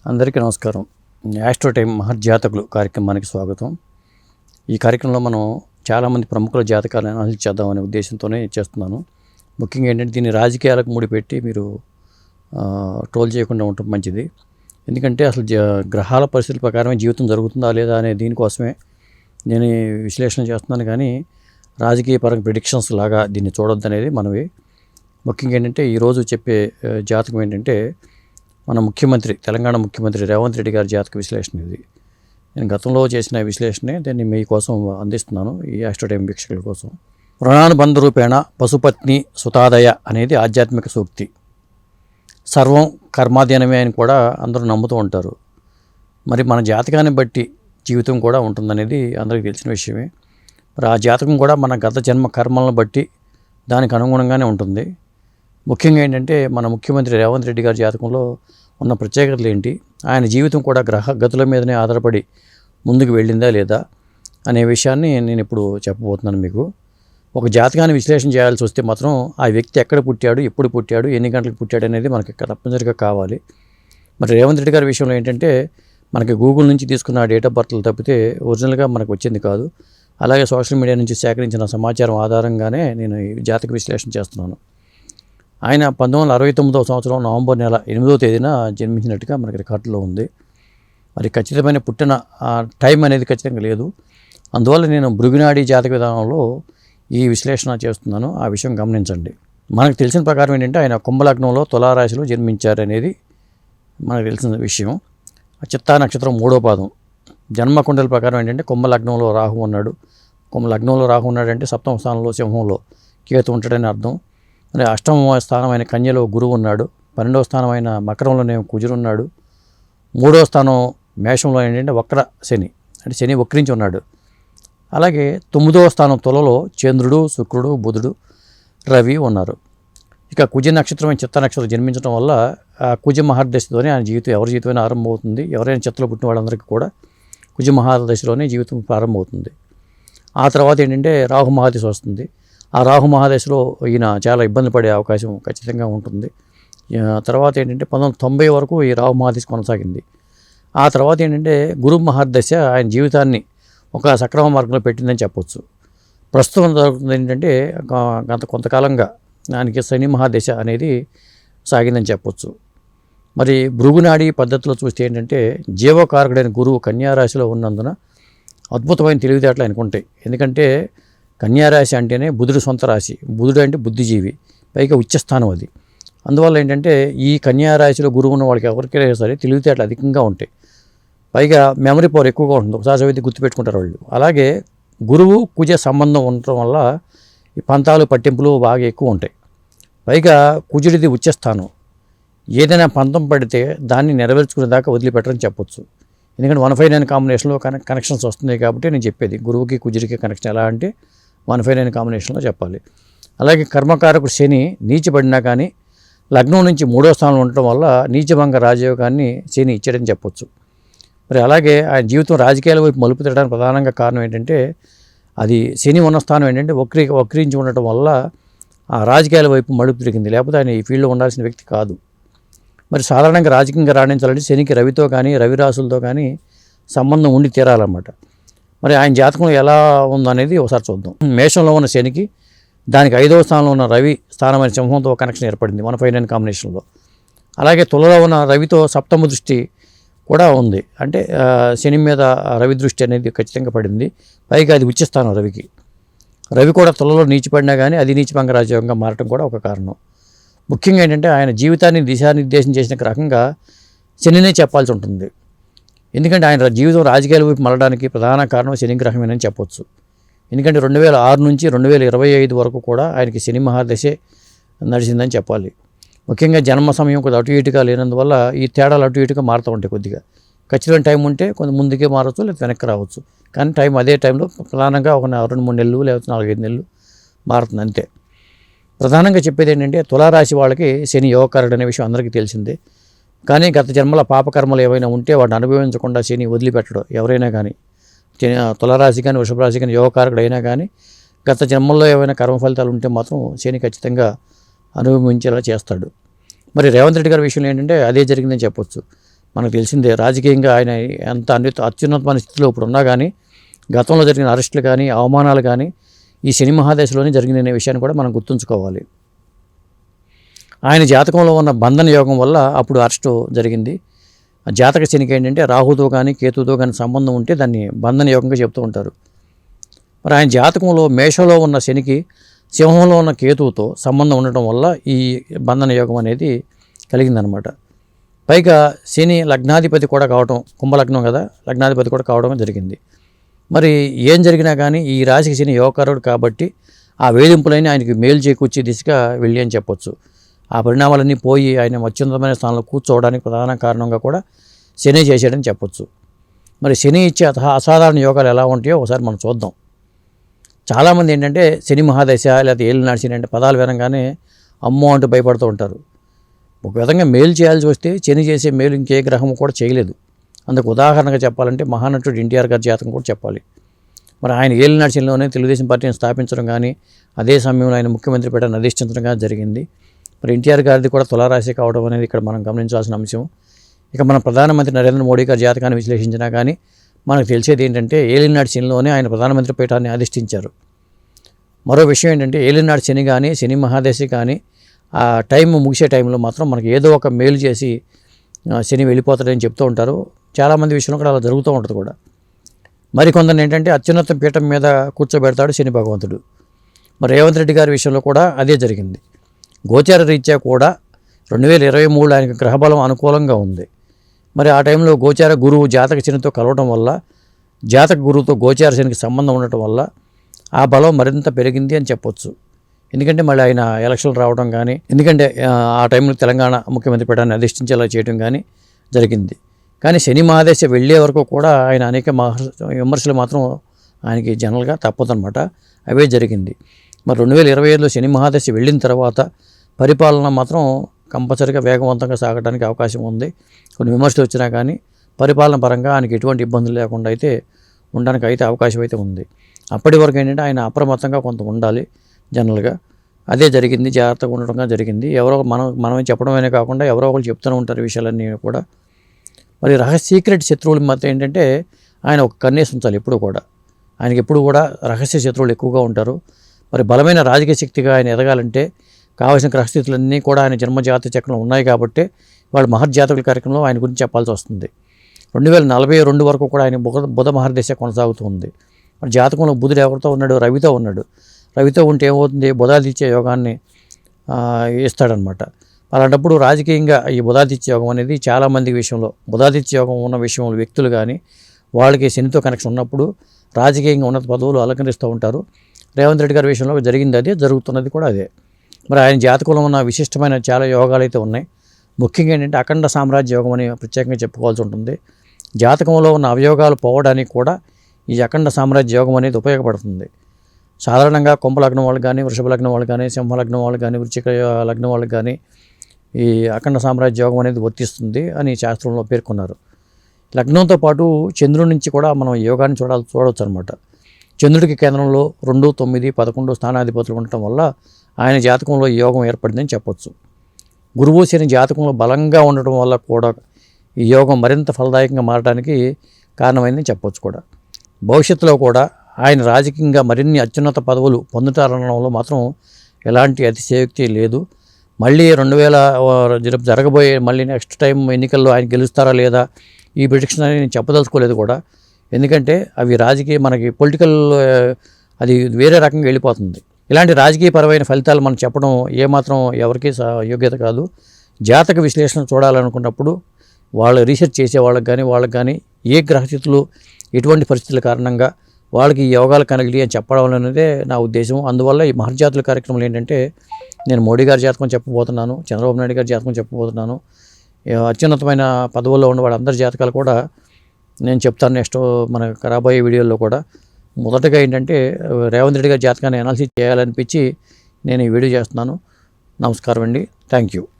అందరికీ నమస్కారం. Astro time మహర్జాతకులు కార్యక్రమానికి స్వాగతం. ఈ కార్యక్రమంలో మనం చాలామంది ప్రముఖుల జాతకాలను అనాలిసిస్ చేద్దామనే ఉద్దేశంతోనే చేస్తున్నాను. ముఖ్యంగా ఏంటంటే దీన్ని రాజకీయాలకు ముడిపెట్టి మీరు ట్రోల్ చేయకుండా ఉండటం మంచిది. ఎందుకంటే అసలు గ్రహాల పరిస్థితుల ప్రకారమే జీవితం జరుగుతుందా లేదా అనే దీనికోసమే నేను విశ్లేషణ చేస్తున్నాను. కానీ రాజకీయ పరంగా ప్రిడిక్షన్స్ లాగా దీన్ని చూడొద్దు అనేది మనవి. ముఖ్యంగా ఏంటంటే ఈరోజు చెప్పే జాతకం ఏంటంటే మన ముఖ్యమంత్రి, తెలంగాణ ముఖ్యమంత్రి రేవంత్ రెడ్డి గారి జాతక విశ్లేషణ ఇది. నేను గతంలో చేసిన విశ్లేషణే దీన్ని మీకోసం అందిస్తున్నాను, ఈ యాస్ట్రో టైం వీక్షకుల కోసం. రుణానుబంధ రూపేణ పశుపత్ని సుతాదయ అనేది ఆధ్యాత్మిక సూక్తి. సర్వం కర్మాధీనమే అని కూడా అందరూ నమ్ముతూ ఉంటారు. మరి మన జాతకాన్ని బట్టి జీవితం కూడా ఉంటుందనేది అందరికీ తెలిసిన విషయమే. మరి ఆ జాతకం కూడా మన గత జన్మ కర్మలను బట్టి దానికి అనుగుణంగానే ఉంటుంది. ముఖ్యంగా ఏంటంటే మన ముఖ్యమంత్రి రేవంత్ రెడ్డి గారి జాతకంలో ఉన్న ప్రత్యేకతలు ఏంటి, ఆయన జీవితం కూడా గ్రహ గతుల మీదనే ఆధారపడి ముందుకు వెళ్ళిందా లేదా అనే విషయాన్ని నేను ఇప్పుడు చెప్పబోతున్నాను మీకు. ఒక జాతకాన్ని విశ్లేషణ చేయాల్సి వస్తే మాత్రం ఆ వ్యక్తి ఎక్కడ పుట్టాడు, ఎప్పుడు పుట్టాడు, ఎన్ని గంటలకు పుట్టాడు అనేది మనకి తప్పనిసరిగా కావాలి. మరి రేవంత్ రెడ్డి గారి విషయంలో ఏంటంటే మనకి గూగుల్ నుంచి తీసుకున్న డేట్ ఆఫ్ బర్త్లు తప్పితే ఒరిజినల్గా మనకు వచ్చింది కాదు. అలాగే సోషల్ మీడియా నుంచి సేకరించిన సమాచారం ఆధారంగానే నేను ఈ జాతక విశ్లేషణ చేస్తున్నాను. ఆయన 1969 సంవత్సరం నవంబర్ నెల 8వ తేదీన జన్మించినట్టుగా మనకి రికార్డులో ఉంది. మరి ఖచ్చితమైన పుట్టిన టైం అనేది ఖచ్చితంగా లేదు. అందువల్ల నేను భృగునాడి జాతక విధానంలో ఈ విశ్లేషణ చేస్తున్నాను, ఆ విషయం గమనించండి. మనకు తెలిసిన ప్రకారం ఏంటంటే ఆయన కుంభలగ్నంలో తులారాశిలో జన్మించారనేది మనకు తెలిసిన విషయం. చిత్తా నక్షత్రం 3వ పాదం. జన్మకుండల ప్రకారం ఏంటంటే కుంభలగ్నంలో రాహు ఉన్నాడు. కుంభలగ్నంలో రాహు ఉన్నాడంటే సప్తమ స్థానంలో సింహంలో కేతు ఉంటాడని అర్థం. మరి అష్టమ స్థానమైన కన్యలో గురువు ఉన్నాడు. 12వ స్థానమైన మకరంలోనే కుజుడు ఉన్నాడు. 3వ స్థానం మేషంలో ఏంటంటే వక్ర శని, అంటే శని వక్రించి ఉన్నాడు. అలాగే 9వ స్థానం తులలో చంద్రుడు, శుక్రుడు, బుధుడు, రవి ఉన్నారు. ఇక కుజ నక్షత్రమైన చిత్త నక్షత్రం జన్మించడం వల్ల ఆ కుజ మహర్దశతోనే ఆయన జీవితం, ఎవరి జీవితమైనా ఆరంభమవుతుంది. ఎవరైనా చిత్తలో పుట్టిన వాళ్ళందరికీ కూడా కుజ మహాదశలోనే జీవితం ప్రారంభమవుతుంది. ఆ తర్వాత ఏంటంటే రాహు మహాదశ వస్తుంది. ఆ రాహు మహాదశలో ఈయన చాలా ఇబ్బంది పడే అవకాశం ఖచ్చితంగా ఉంటుంది. తర్వాత ఏంటంటే 1990 వరకు ఈ రాహు మహాదశ కొనసాగింది. ఆ తర్వాత ఏంటంటే గురు మహాదశ ఆయన జీవితాన్ని ఒక సక్రమ మార్గంలో పెట్టిందని చెప్పొచ్చు. ప్రస్తుతం జరుగుతుంది ఏంటంటే గత కొంతకాలంగా ఆయనకి శని మహాదశ అనేది సాగిందని చెప్పొచ్చు. మరి భృగునాడి పద్ధతిలో చూస్తే ఏంటంటే జీవకారకుడైన గురువు కన్యారాశిలో ఉన్నందున అద్భుతమైన తెలివితేటలు ఆయనకు ఉంటాయి. ఎందుకంటే కన్యారాశి అంటేనే బుధుడు సొంత రాశి. బుధుడు అంటే బుద్ధిజీవి, పైగా ఉచ్చస్థానం అది. అందువల్ల ఏంటంటే ఈ కన్యారాశిలో గురువు ఉన్న వాళ్ళకి ఎవరికైనా సరే తెలివితేటలు అధికంగా ఉంటాయి. పైగా మెమరీ పవర్ ఎక్కువగా ఉంటుంది, ఒకసారి చదివితే గుర్తుపెట్టుకుంటారు వాళ్ళు. అలాగే గురువు కుజ సంబంధం ఉండటం వల్ల ఈ పంతాలు పట్టింపులు బాగా ఎక్కువ ఉంటాయి. పైగా కుజుడిది ఉచ్చస్థానం. ఏదైనా పంతం పడితే దాన్ని నెరవేర్చుకునే దాకా వదిలిపెట్టరని చెప్పొచ్చు. ఎందుకంటే 159 కాంబినేషన్లో కనెక్షన్స్ వస్తున్నాయి కాబట్టి నేను చెప్పేది. గురువుకి కుజుడికి కనెక్షన్ ఎలా అంటే 159 కాంబినేషన్లో చెప్పాలి. అలాగే కర్మకారకుడు శని నీచబడినా కానీ లగ్నం నుంచి 3వ స్థానంలో ఉండటం వల్ల నీచభంగ రాజయోగాన్ని శని ఇచ్చాడని చెప్పొచ్చు. మరి అలాగే ఆయన జీవితం రాజకీయాల వైపు మలుపు తిరగడానికి ప్రధానంగా కారణం ఏంటంటే అది శని ఉన్న స్థానం ఏంటంటే వక్రించి ఉండటం వల్ల ఆ రాజకీయాల వైపు మలుపు తిరిగింది. లేకపోతే ఆయన ఈ ఫీల్డ్లో ఉండాల్సిన వ్యక్తి కాదు. మరి సాధారణంగా రాజకీయంగా రాణించాలంటే శనికి రవితో కానీ రవి రాశులతో కానీ సంబంధం ఉండి తీరాలన్నమాట. మరి ఆయన జాతకంలో ఎలా ఉందనేది ఒకసారి చూద్దాం. మేషంలో ఉన్న శనికి దానికి 5వ స్థానంలో ఉన్న రవి స్థానమైన సింహంతో కనెక్షన్ ఏర్పడింది 159 కాంబినేషన్లో. అలాగే తులలో ఉన్న రవితో సప్తమ దృష్టి కూడా ఉంది. అంటే శని మీద రవి దృష్టి అనేది ఖచ్చితంగా పడింది. పైగా అది ఉచ్చస్థానం రవికి. రవి కూడా తులలో నీచిపడినా కానీ అది నీచభంగ రాజయోగంగా మారటం కూడా ఒక కారణం. ముఖ్యంగా ఏంటంటే ఆయన జీవితాన్ని దిశానిర్దేశం చేసిన రకంగా శనినే చెప్పాల్సి ఉంటుంది. ఎందుకంటే ఆయన జీవితం రాజకీయాల వైపు మళ్ళడానికి ప్రధాన కారణం శని గ్రహమేనని చెప్పొచ్చు. ఎందుకంటే 2006 నుంచి 2025 వరకు కూడా ఆయనకి శని మహాదశే నడిచిందని చెప్పాలి. ముఖ్యంగా జన్మ సమయం కొద్దిగా అటు ఇటుగా లేనందువల్ల ఈ తేడాలు అటు ఇటుగా మారుతూ ఉంటాయి. కొద్దిగా ఖచ్చితమైన టైం ఉంటే కొంత ముందుకే మారవచ్చు, లేదా వెనక్కి రావచ్చు. కానీ టైం అదే టైంలో ప్రధానంగా ఒక 2-3 నెలలు లేకపోతే 4-5 నెలలు మారుతుంది అంతే. ప్రధానంగా చెప్పేది ఏంటంటే తులారాశి వాళ్ళకి శని యోగకారుడు అనే విషయం అందరికీ తెలిసిందే. కానీ గత జన్మల పాపకర్మలు ఏవైనా ఉంటే వాటిని అనుభవించకుండా శని వదిలిపెట్టడం ఎవరైనా కానీ, తులారాశి కానీ వృషభరాశి కానీ యోగకారకుడు అయినా కానీ గత జన్మల్లో ఏవైనా కర్మ ఫలితాలు ఉంటే మాత్రం శని ఖచ్చితంగా అనుభవించేలా చేస్తాడు. మరి రేవంత్ రెడ్డి గారి విషయంలో ఏంటంటే అదే జరిగిందని చెప్పొచ్చు. మనకు తెలిసిందే. రాజకీయంగా ఆయన ఎంత అత్యున్నతమైన స్థితిలో ఇప్పుడు ఉన్నా కానీ గతంలో జరిగిన అరెస్టులు కానీ అవమానాలు కానీ ఈ శని మహాదశలోనే జరిగిందనే విషయాన్ని కూడా మనం గుర్తుంచుకోవాలి. ఆయన జాతకంలో ఉన్న బంధన యోగం వల్ల అప్పుడు అరెస్టు జరిగింది. జాతక శనికి ఏంటంటే రాహుతో కానీ కేతుతో కానీ సంబంధం ఉంటే దాన్ని బంధన యోగంగా చెప్తూ ఉంటారు. మరి ఆయన జాతకంలో మేషంలో ఉన్న శనికి సింహంలో ఉన్న కేతువుతో సంబంధం ఉండటం వల్ల ఈ బంధన యోగం అనేది కలిగిందనమాట. పైగా శని లగ్నాధిపతి కూడా కావటం, కుంభలగ్నం కదా, లగ్నాధిపతి కూడా కావడం జరిగింది. మరి ఏం జరిగినా కానీ ఈ రాశికి శని యోగకారుడు కాబట్టి ఆ వేధింపులైన ఆయనకి మేలు చేకూర్చే దిశగా వెళ్ళి అని చెప్పొచ్చు. ఆ పరిణామాలన్నీ పోయి ఆయన అత్యున్నతమైన స్థానంలో కూర్చోవడానికి ప్రధాన కారణంగా కూడా శని చేశాడని చెప్పొచ్చు. మరి శని ఇచ్చే అసాధారణ యోగాలు ఎలా ఉంటాయో ఒకసారి మనం చూద్దాం. చాలామంది ఏంటంటే శని మహాదశ లేకపోతే ఏలినాడు శని అంటే పదాలు వినగానే అమ్మో అంటూ భయపడుతూ ఉంటారు. ఒక విధంగా మేలు చేయాల్సి వస్తే శని చేసే మేలు ఇంకే గ్రహం కూడా చేయలేదు. అందుకు ఉదాహరణగా చెప్పాలంటే మహానటుడు ఎన్టీఆర్ గారి జాతకం కూడా చెప్పాలి. మరి ఆయన ఏలినాడు శనిలోనే తెలుగుదేశం పార్టీని స్థాపించడం కానీ అదే సమయంలో ఆయన ముఖ్యమంత్రి పీఠాన్ని అధిష్ఠించడం కానీ జరిగింది. మరి ఎన్టీఆర్ గారిది కూడా తులారాశి కావడం అనేది ఇక్కడ మనం గమనించాల్సిన అంశం. ఇక మన ప్రధానమంత్రి నరేంద్ర మోడీ గారి జాతకాన్ని విశ్లేషించినా కానీ మనకు తెలిసేది ఏంటంటే ఏలినాడు శనిలోనే ఆయన ప్రధానమంత్రి పీఠాన్ని అధిష్ఠించారు. మరో విషయం ఏంటంటే ఏలినాడు శని కానీ శని మహాదశి కానీ ఆ టైం ముగిసే టైంలో మాత్రం మనకి ఏదో ఒక మేలు చేసి శని వెళ్ళిపోతాడని చెప్తూ ఉంటారు. చాలామంది విషయంలో కూడా అలా జరుగుతూ ఉంటుంది కూడా. మరికొందరు ఏంటంటే అత్యున్నత పీఠం మీద కూర్చోబెడతాడు శని భగవంతుడు. మరి రేవంత్ రెడ్డి గారి విషయంలో కూడా అదే జరిగింది. గోచార రీత్యా కూడా 2023 ఆయనకు గ్రహబలం అనుకూలంగా ఉంది. మరి ఆ టైంలో గోచార గురువు జాతక శనితో కలవడం వల్ల, జాతక గురువుతో గోచార శనికి సంబంధం ఉండటం వల్ల ఆ బలం మరింత పెరిగింది అని చెప్పొచ్చు. ఎందుకంటే మళ్ళీ ఆయన ఎలక్షన్లు రావడం కానీ, ఎందుకంటే ఆ టైంలో తెలంగాణ ముఖ్యమంత్రి పీఠాన్ని అధిష్ఠించేలా చేయడం కానీ జరిగింది. కానీ శని మహాదశ వెళ్ళే వరకు కూడా ఆయన అనేక విమర్శలు మాత్రం ఆయనకి జనరల్గా తప్పదన్నమాట. అవే జరిగింది. మరి 2025లో శని మహాదశ వెళ్ళిన తర్వాత పరిపాలన మాత్రం కంపల్సరీగా వేగవంతంగా సాగడానికి అవకాశం ఉంది. కొన్ని విమర్శలు వచ్చినా కానీ పరిపాలన పరంగా ఆయనకి ఎటువంటి ఇబ్బందులు లేకుండా అయితే ఉండడానికి అయితే అవకాశం అయితే ఉంది. అప్పటి వరకు ఏంటంటే ఆయన అప్రమత్తంగా కొంత ఉండాలి జనరల్గా. అదే జరిగింది, జాగ్రత్తగా ఉండటంగా జరిగింది. ఎవరో మనమే చెప్పడమే కాకుండా ఎవరో ఒకరు చెప్తూనే ఉంటారు విషయాలన్నీ కూడా. మరి సీక్రెట్ శత్రువుల మధ్య ఏంటంటే ఆయన ఒక కన్నేసి ఉంచాలి ఎప్పుడు కూడా. ఆయనకి ఎప్పుడు కూడా రహస్య శత్రువులు ఎక్కువగా ఉంటారు. మరి బలమైన రాజకీయ శక్తిగా ఆయన ఎదగాలంటే కావాల్సిన గ్రహస్థితులన్నీ కూడా ఆయన జన్మజాత చక్రంలో ఉన్నాయి కాబట్టి వాళ్ళు మహర్జాతకుల కార్యక్రమంలో ఆయన గురించి చెప్పాల్సి వస్తుంది. 2042 వరకు కూడా ఆయన బుధ మహర్దశ కొనసాగుతుంది. మరి జాతకంలో బుధుడు ఎవరితో ఉన్నాడు? రవితో ఉన్నాడు. రవితో ఉంటే ఏమవుతుంది? బుధాదిత్య యోగాన్ని ఇస్తాడనమాట. అలాంటప్పుడు రాజకీయంగా ఈ బుధాదిత్య యోగం అనేది చాలామంది విషయంలో, బుధాదిత్య యోగం ఉన్న విషయంలో వ్యక్తులు కానీ వాళ్ళకి శనితో కనెక్షన్ ఉన్నప్పుడు రాజకీయంగా ఉన్నత పదవులు అలంకరిస్తూ ఉంటారు. రేవంత్ రెడ్డి గారి విషయంలో జరిగింది అదే, జరుగుతున్నది కూడా అదే. మరి ఆయన జాతకంలో ఉన్న విశిష్టమైన చాలా యోగాలు అయితే ఉన్నాయి. ముఖ్యంగా ఏంటంటే అఖండ సామ్రాజ్య యోగం అని ప్రత్యేకంగా చెప్పుకోవాల్సి ఉంటుంది. జాతకంలో ఉన్న అవయోగాలు పోవడానికి కూడా ఈ అఖండ సామ్రాజ్య యోగం అనేది ఉపయోగపడుతుంది. సాధారణంగా కుంభలగ్నం వాళ్ళకి కానీ, వృషభ లగ్నం వాళ్ళకి కానీ, సింహలగ్నం వాళ్ళకి కానీ, వృశ్చిక లగ్నం వాళ్ళకి కానీ ఈ అఖండ సామ్రాజ్య యోగం అనేది వర్తిస్తుంది అని శాస్త్రంలో పేర్కొన్నారు. లగ్నంతో పాటు చంద్రుడి నుంచి కూడా మనం యోగాన్ని చూడవచ్చు అనమాట. చంద్రుడికి కేంద్రంలో 2, 9, 11 స్థానాధిపతులు ఉండటం వల్ల ఆయన జాతకంలో ఈ యోగం ఏర్పడిందని చెప్పొచ్చు. గురువు శని జాతకంలో బలంగా ఉండటం వల్ల కూడా ఈ యోగం మరింత ఫలదాయకంగా మారడానికి కారణమైందని చెప్పొచ్చు కూడా. భవిష్యత్తులో కూడా ఆయన రాజకీయంగా మరిన్ని అత్యున్నత పదవులు పొందుతారనడంలో మాత్రం ఎలాంటి అతిశయోక్తి లేదు. మళ్ళీ 2000 జరగబోయే మళ్ళీ నెక్స్ట్ టైం ఎన్నికల్లో ఆయన గెలుస్తారా లేదా ఈ ప్రిడిక్షన్ అని నేను చెప్పదలుచుకోలేదు కూడా. ఎందుకంటే అవి రాజకీయ మనకి పొలిటికల్ అది వేరే రకంగా వెళ్ళిపోతుంది. ఇలాంటి రాజకీయపరమైన ఫలితాలు మనం చెప్పడం ఏమాత్రం ఎవరికి యోగ్యత కాదు. జాతక విశ్లేషణ చూడాలనుకున్నప్పుడు వాళ్ళు రీసెర్చ్ చేసే వాళ్ళకి కానీ ఏ గ్రహస్థితులు ఎటువంటి పరిస్థితుల కారణంగా వాళ్ళకి ఈ యోగాలు కనగలి అని చెప్పడం అనేదే నా ఉద్దేశం. అందువల్ల ఈ మహర్జాతుల కార్యక్రమాలు ఏంటంటే నేను మోడీ గారి జాతకం చెప్పబోతున్నాను, చంద్రబాబు నాయుడు గారి జాతకం చెప్పబోతున్నాను, అత్యున్నతమైన పదవుల్లో ఉన్న వాళ్ళందరి జాతకాలు కూడా నేను చెప్తాను నెక్స్ట్ మన రాబోయే వీడియోల్లో కూడా. మొదటగా ఏంటంటే రేవంత్ రెడ్డి గారి జాతకాన్ని అనాలిసిస్ చేయాలనిపించి నేను ఈ వీడియో చేస్తున్నాను. నమస్కారం అండి. Thank you.